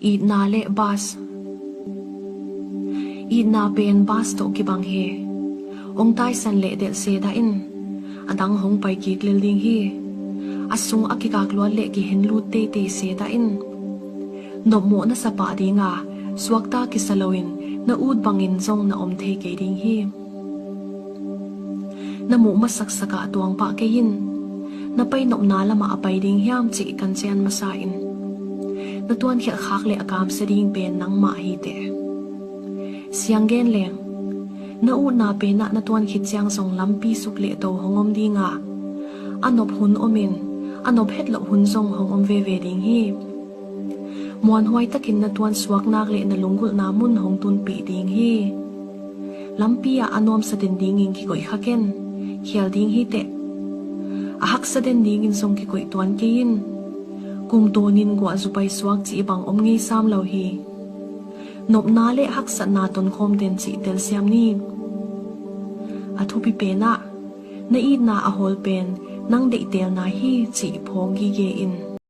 i na le bas i na pen bas to ki bang he ong tai san le del se da in adang hong pai ki klil ding hi asung akikak lo le ki hen lu te te se da in no mo na sa pa dinga swakta ki saloin na ud bangin zong na om the ke ding hi na mu masak saka tuang pa ke yin na pai nok na lama apai ding hiam chi kan chen masa in na tuan khel khak le akam se ding pen nang ma hi te siang gen leng na u na pe na tuan khit chiang song lampi suk le to hongom dinga anop hun omin anop het lo hun zong hongom ve ve ding hi muan huai takin na tuan suak nak le na lungul na mun hong tun pi ding hi lampi a anom sa den ding in ki koi khaken khial ding hi te ahak sa den ding in song ki koi tuan ke in kum tonin gwa zupai suak chi bang om ngei sam lo hi nop na le hak sa na ton khom den chi tel siam ni athu pi pe na i na a hol pen nang de tel na hi chi phong gi ge in